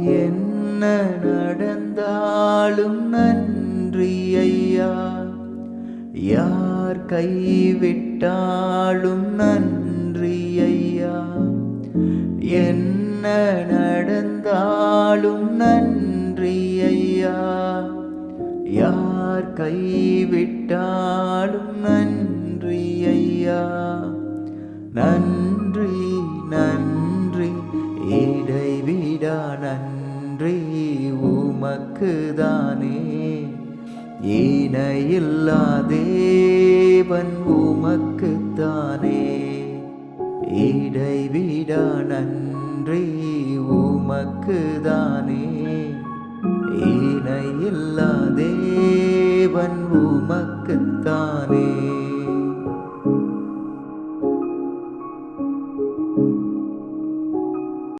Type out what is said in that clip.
என்ன நடந்தாலும் நன்றி ஐயா, யார் கைவிட்டாலும் நன்றி ஐயா. என்ன நடந்தாலும் நன்றி ஐயா, யார் கைவிட்டாலும் நன்றி ஐயா. நன்றி நன்றி இடைவிடா நன்றி உமக்குதானே, இணையில்லா தேவன் உமக்குத்தானே. இடைவிடா நன்றி உமக்குதானே, இணையில்லா தேவன் உமக்குத்தானே.